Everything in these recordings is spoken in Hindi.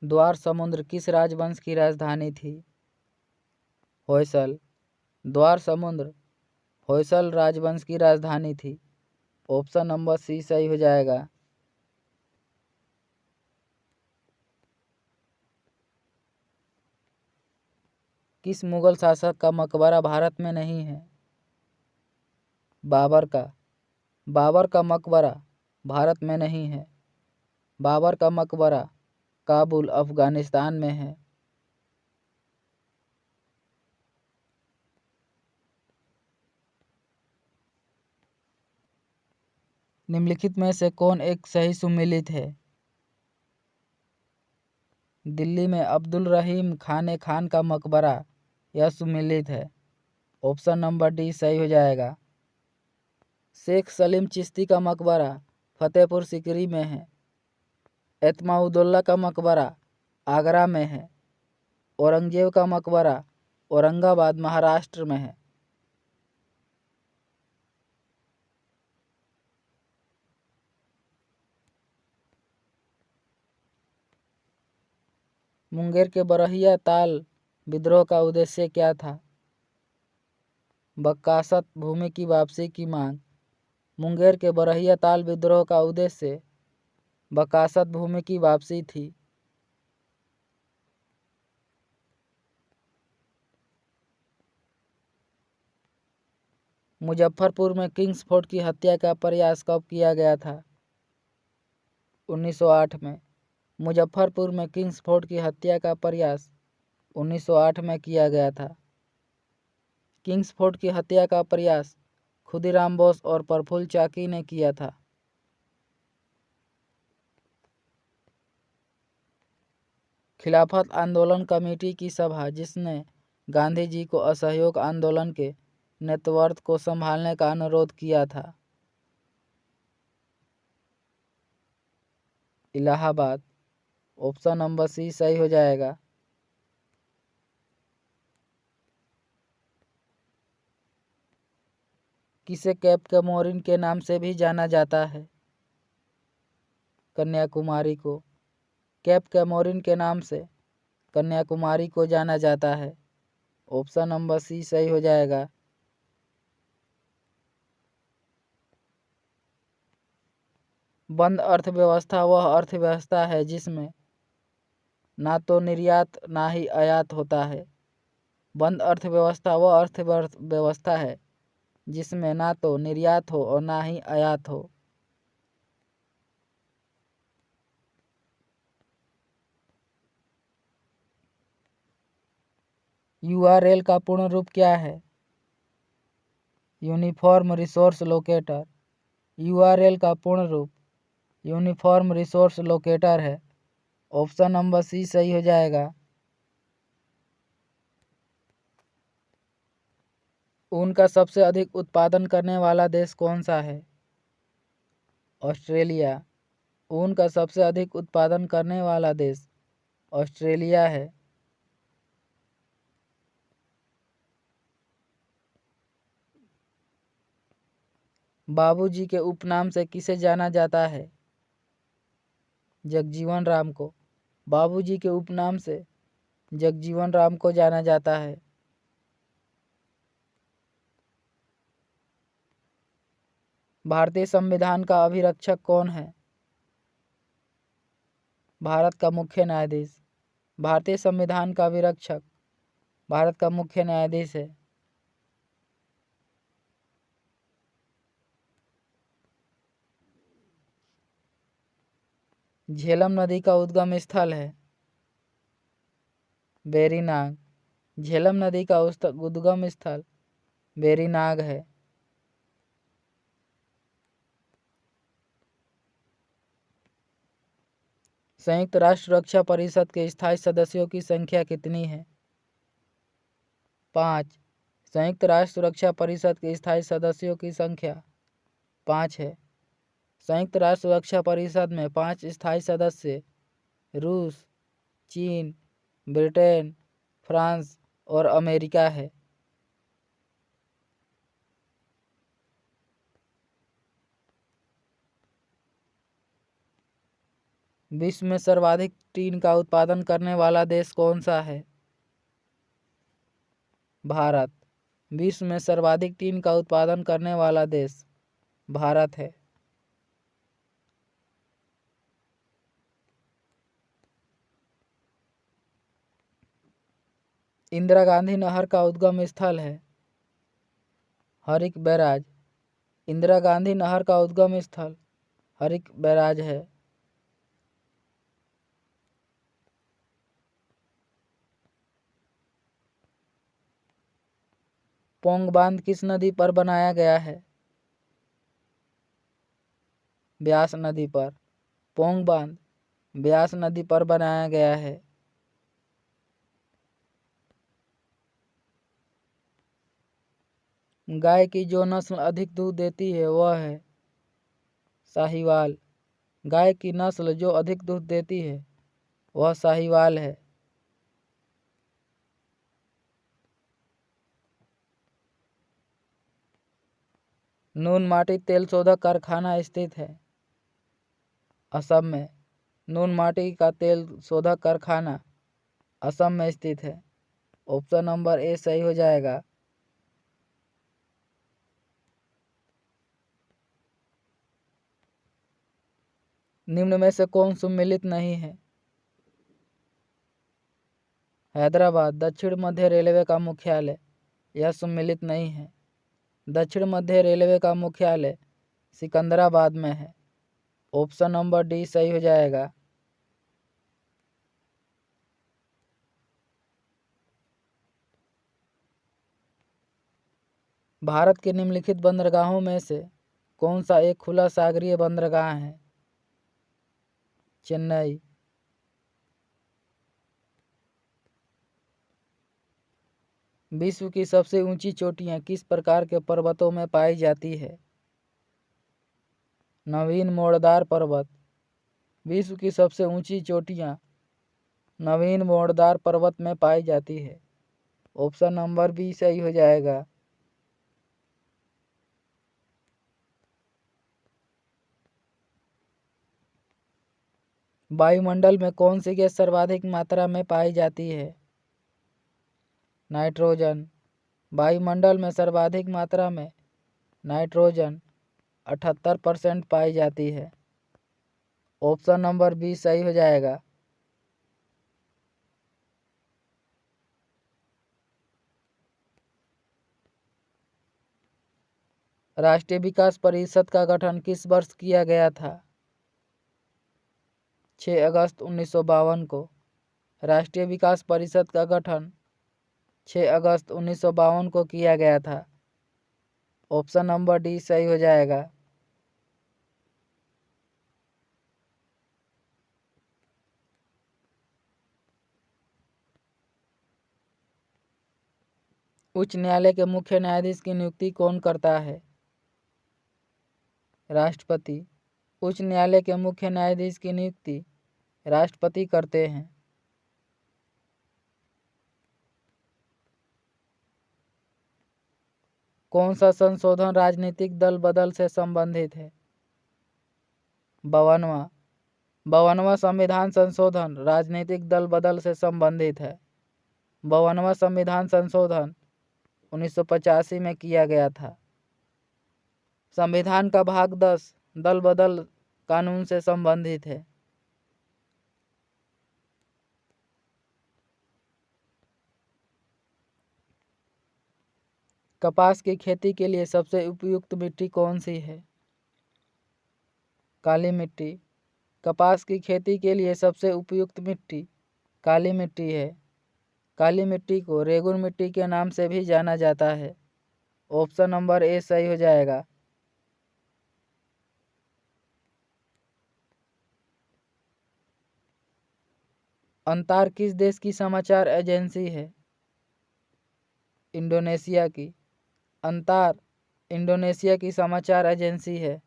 द्वार समुद्र किस राजवंश की राजधानी थी? होयसल। द्वार समुद्र होयसल राजवंश की राजधानी थी। ऑप्शन नंबर सी सही हो जाएगा। किस मुगल शासक का मकबरा भारत में नहीं है? बाबर का। बाबर का मकबरा भारत में नहीं है। बाबर का मकबरा काबुल अफगानिस्तान में है। निम्नलिखित में से कौन एक सही सुमेलित है? दिल्ली में अब्दुल रहीम खान खान का मकबरा यह सुमेलित है। ऑप्शन नंबर डी सही हो जाएगा। शेख सलीम चिश्ती का मकबरा फतेहपुर सीकरी में है। एतमाउद्दौला का मकबरा आगरा में है। औरंगजेब का मकबरा औरंगाबाद महाराष्ट्र में है। मुंगेर के बरहिया ताल विद्रोह का उद्देश्य क्या था? बक्कासत भूमि की वापसी की मांग। मुंगेर के बरहिया ताल विद्रोह का उद्देश्य बक्कासत भूमि की वापसी थी। मुजफ्फरपुर में किंग्सफोर्ड की हत्या का प्रयास कब किया गया था? 1908 में। मुजफ्फरपुर में किंग्सफोर्ड की हत्या का प्रयास 1908 में किया गया था। किंग्सफोर्ड की हत्या का प्रयास खुदीराम बोस और प्रफुल्ल चाकी ने किया था। खिलाफत आंदोलन कमेटी की सभा जिसने गांधी जी को असहयोग आंदोलन के नेतृत्व को संभालने का अनुरोध किया था? इलाहाबाद। ऑप्शन नंबर सी सही हो जाएगा। किसे केप कैमोरिन के नाम से भी जाना जाता है? कन्याकुमारी को। केप कैमोरिन के नाम से कन्याकुमारी को जाना जाता है। ऑप्शन नंबर सी सही हो जाएगा। बंद अर्थव्यवस्था वह अर्थव्यवस्था है जिसमें ना तो निर्यात ना ही आयात होता है। बंद अर्थव्यवस्था वह अर्थव्यवस्था है जिसमें ना तो निर्यात हो और ना ही आयात हो। यूआरएल का पूर्ण रूप क्या है? Uniform resource locator. यूआरएल का पूर्ण रूप यूनिफॉर्म रिसोर्स लोकेटर है। ऑप्शन नंबर सी सही हो जाएगा। ऊन का सबसे अधिक उत्पादन करने वाला देश कौन सा है? ऑस्ट्रेलिया। ऊन का सबसे अधिक उत्पादन करने वाला देश ऑस्ट्रेलिया है। बाबूजी के उपनाम से किसे जाना जाता है? जगजीवन राम को। बाबूजी के उपनाम से जगजीवन राम को जाना जाता है। भारतीय संविधान का अभिरक्षक कौन है? भारत का मुख्य न्यायाधीश। भारतीय संविधान का अभिरक्षक भारत का मुख्य न्यायाधीश है। झेलम नदी का उद्गम स्थल है वेरीनाग। झेलम नदी का उद्गम स्थल वेरीनाग है। संयुक्त राष्ट्र सुरक्षा परिषद के स्थायी सदस्यों की संख्या कितनी है? 5। संयुक्त राष्ट्र सुरक्षा परिषद के स्थायी सदस्यों की संख्या 5 है। संयुक्त राष्ट्र सुरक्षा परिषद में 5 स्थायी सदस्य रूस, चीन, ब्रिटेन, फ्रांस और अमेरिका है। विश्व में सर्वाधिक टीन का उत्पादन करने वाला देश कौन सा है? भारत। विश्व में सर्वाधिक टीन का उत्पादन करने वाला देश भारत है। इंदिरा गांधी नहर का उद्गम स्थल है? हरिक बैराज। इंदिरा गांधी नहर का उद्गम स्थल हरिक बैराज है। पोंग बांध किस नदी पर बनाया गया है? ब्यास नदी पर। पोंग बांध ब्यास नदी पर बनाया गया है। गाय की जो नस्ल अधिक दूध देती है वह है? साहीवाल। गाय की नस्ल जो अधिक दूध देती है वह साहीवाल है। नून माटी तेल शोधक कारखाना स्थित है? असम में। नून माटी का तेल शोधक कारखाना असम में स्थित है। ऑप्शन नंबर ए सही हो जाएगा। निम्न में से कौन सम्मिलित नहीं है? हैदराबाद दक्षिण मध्य रेलवे का मुख्यालय यह सम्मिलित नहीं है। दक्षिण मध्य रेलवे का मुख्यालय सिकंदराबाद में है। ऑप्शन नंबर डी सही हो जाएगा। भारत के निम्नलिखित बंदरगाहों में से कौन सा एक खुला सागरीय बंदरगाह है? चेन्नई। विश्व की सबसे ऊंची चोटियां किस प्रकार के पर्वतों में पाई जाती है? नवीन मोड़दार पर्वत। विश्व की सबसे ऊंची चोटियां नवीन मोड़दार पर्वत में पाई जाती है। ऑप्शन नंबर बी सही हो जाएगा। वायुमंडल में कौन सी गैस सर्वाधिक मात्रा में पाई जाती है? नाइट्रोजन। वायुमंडल में सर्वाधिक मात्रा में नाइट्रोजन 78% पाई जाती है। ऑप्शन नंबर बी सही हो जाएगा। राष्ट्रीय विकास परिषद का गठन किस वर्ष किया गया था? 6 अगस्त 1952 को। राष्ट्रीय विकास परिषद का गठन 6 अगस्त 1952 को किया गया था। ऑप्शन नंबर डी सही हो जाएगा। उच्च न्यायालय के मुख्य न्यायाधीश की नियुक्ति कौन करता है? राष्ट्रपति। उच्च न्यायालय के मुख्य न्यायाधीश की नियुक्ति राष्ट्रपति करते हैं। कौन सा संशोधन राजनीतिक दल बदल से संबंधित है? 52वां संविधान संशोधन राजनीतिक दल बदल से संबंधित है। 52वां संविधान संशोधन 1985 में किया गया था। संविधान का भाग 10 दल बदल कानून से संबंधित है। कपास की खेती के लिए सबसे उपयुक्त मिट्टी कौन सी है? काली मिट्टी। कपास की खेती के लिए सबसे उपयुक्त मिट्टी काली मिट्टी है। काली मिट्टी को रेगुन मिट्टी के नाम से भी जाना जाता है। ऑप्शन नंबर ए सही हो जाएगा। अंतार किस देश की समाचार एजेंसी है? इंडोनेशिया की। अंतार इंडोनेशिया की समाचार एजेंसी है।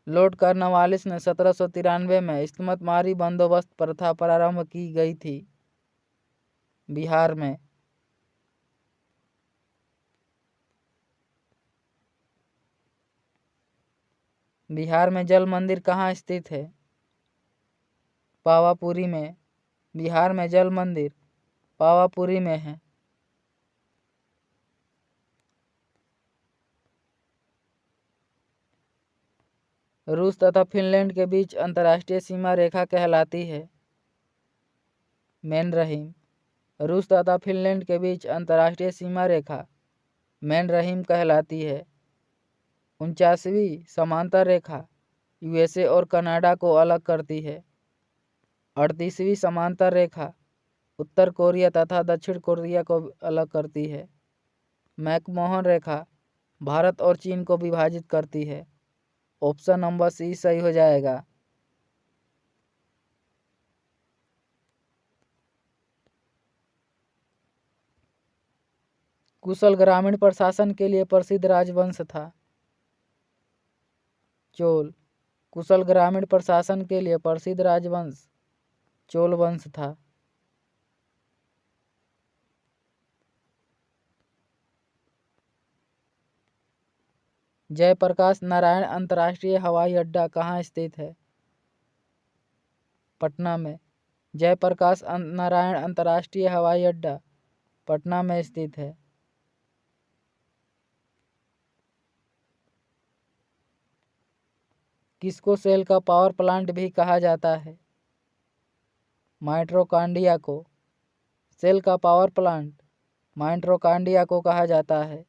लॉर्ड कॉर्नवालिस ने 1793 में इस्तीमारी बंदोबस्त प्रथा प्रारंभ की गई थी। बिहार में। बिहार में जल मंदिर कहाँ स्थित है? पावापुरी में। बिहार में जल मंदिर पावापुरी में है। रूस तथा फिनलैंड के बीच अंतर्राष्ट्रीय सीमा रेखा कहलाती है? मेन रहीम। रूस तथा फिनलैंड के बीच अंतर्राष्ट्रीय सीमा रेखा मेन रहीम कहलाती है। 49वीं समांतर रेखा यूएसए और कनाडा को अलग करती है। 38वीं समांतर रेखा उत्तर कोरिया तथा दक्षिण कोरिया को अलग करती है। मैकमोहन रेखा भारत और चीन को विभाजित करती है। ऑप्शन नंबर सी सही हो जाएगा। कुशल ग्रामीण प्रशासन के लिए प्रसिद्ध राजवंश था? चोल। कुशल ग्रामीण प्रशासन के लिए प्रसिद्ध राजवंश चोल वंश था। जयप्रकाश नारायण अंतर्राष्ट्रीय हवाई अड्डा कहाँ स्थित है? पटना में। जयप्रकाश नारायण अंतर्राष्ट्रीय हवाई अड्डा पटना में स्थित है। किसको सेल का पावर प्लांट भी कहा जाता है? माइटोकॉन्ड्रिया को। सेल का पावर प्लांट माइटोकॉन्ड्रिया को कहा जाता है।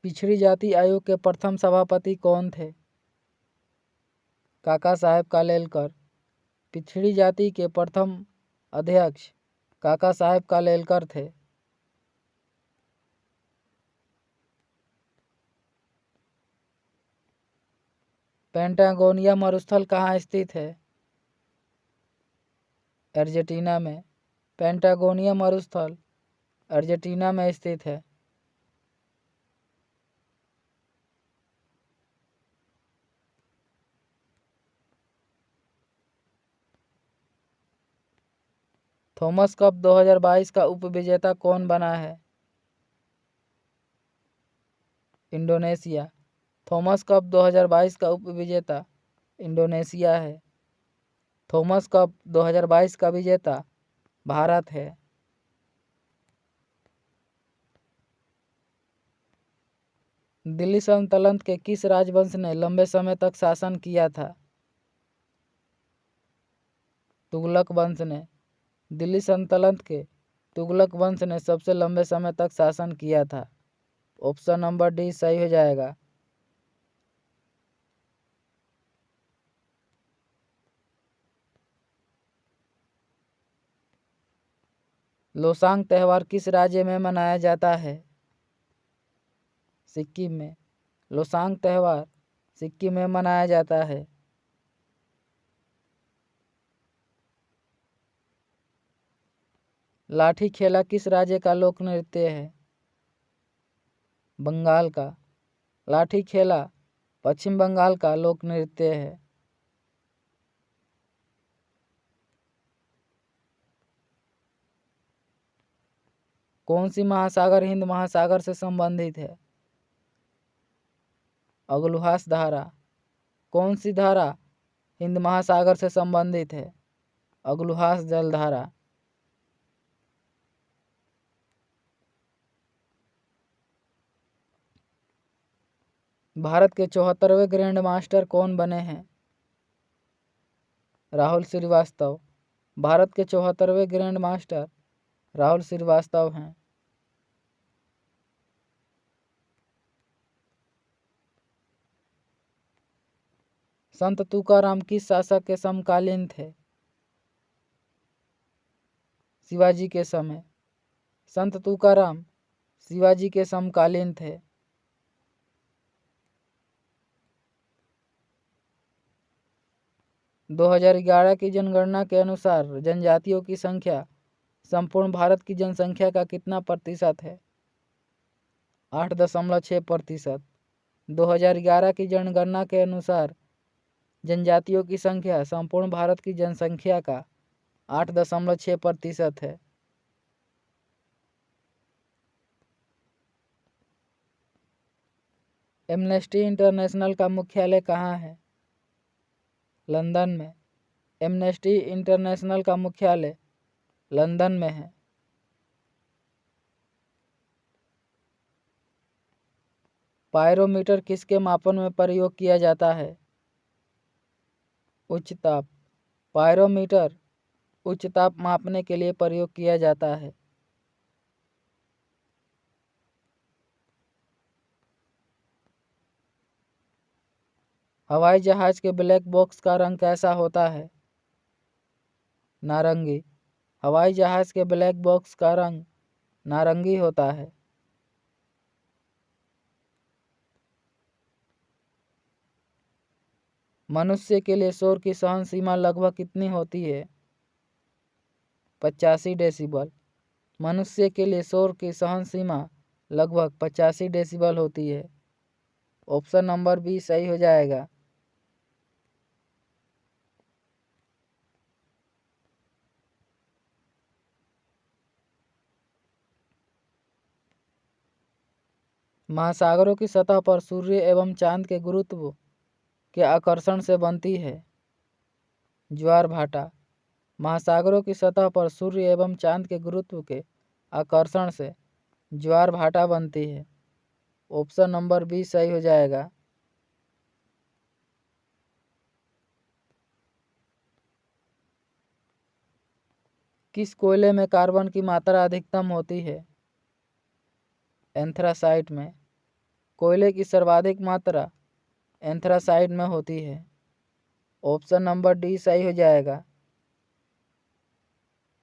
पिछड़ी जाति आयोग के प्रथम सभापति कौन थे? काका साहेब कालेलकर। पिछड़ी जाति के प्रथम अध्यक्ष काका साहेब कालेलकर थे। पेंटागोनिया मरुस्थल कहाँ स्थित है? अर्जेंटीना में। पेंटागोनिया मरुस्थल अर्जेंटीना में स्थित है। थॉमस कप 2022 का उपविजेता कौन बना है? इंडोनेशिया। थॉमस कप 2022 का उपविजेता इंडोनेशिया है। थॉमस कप 2022 का विजेता भारत है। दिल्ली सल्तनत के किस राजवंश ने लंबे समय तक शासन किया था? तुगलक वंश ने। दिल्ली सल्तनत के तुगलक वंश ने सबसे लंबे समय तक शासन किया था। ऑप्शन नंबर डी सही हो जाएगा। लोसांग त्यौहार किस राज्य में मनाया जाता है? सिक्किम में। लोसांग त्यौहार सिक्किम में मनाया जाता है। लाठी खेला किस राज्य का लोक नृत्य है? बंगाल का। लाठी खेला पश्चिम बंगाल का लोक नृत्य है। कौन सी महासागर हिंद महासागर से संबंधित है? अग्लुहास धारा। कौन सी धारा हिंद महासागर से संबंधित है? अग्लुहास जलधारा। भारत के 74वें ग्रैंड मास्टर कौन बने हैं? राहुल श्रीवास्तव। भारत के 74वें ग्रैंड मास्टर राहुल श्रीवास्तव हैं। संत तुकाराम किस शासक के समकालीन थे? शिवाजी के समय। संत तुकाराम शिवाजी के समकालीन थे। दो 2011 की जनगणना के अनुसार जनजातियों की संख्या संपूर्ण भारत की जनसंख्या का कितना प्रतिशत है? 8.6%। 2011 की जनगणना के अनुसार जनजातियों की संख्या संपूर्ण भारत की जनसंख्या का 8.6% है। एमनेस्टी इंटरनेशनल का मुख्यालय कहाँ है? लंदन में। एमनेस्टी इंटरनेशनल का मुख्यालय लंदन में है। पायरोमीटर किसके मापन में प्रयोग किया जाता है? उच्च ताप। पायरोमीटर उच्च ताप मापने के लिए प्रयोग किया जाता है। हवाई जहाज के ब्लैक बॉक्स का रंग कैसा होता है? नारंगी। हवाई जहाज के ब्लैक बॉक्स का रंग नारंगी होता है। मनुष्य के लिए शोर की सहन सीमा लगभग कितनी होती है? 85 डेसिबल। मनुष्य के लिए शोर की सहन सीमा लगभग 85 डेसिबल होती है। ऑप्शन नंबर बी सही हो जाएगा। महासागरों की सतह पर सूर्य एवं चांद के गुरुत्व के आकर्षण से बनती है। ज्वार भाटा। महासागरों की सतह पर सूर्य एवं चांद के गुरुत्व के आकर्षण से ज्वार भाटा बनती है। ऑप्शन नंबर बी सही हो जाएगा। किस कोयले में कार्बन की मात्रा अधिकतम होती है? एंथ्रासाइट में। कोयले की सर्वाधिक मात्रा एंथ्रासाइट में होती है। ऑप्शन नंबर डी सही हो जाएगा।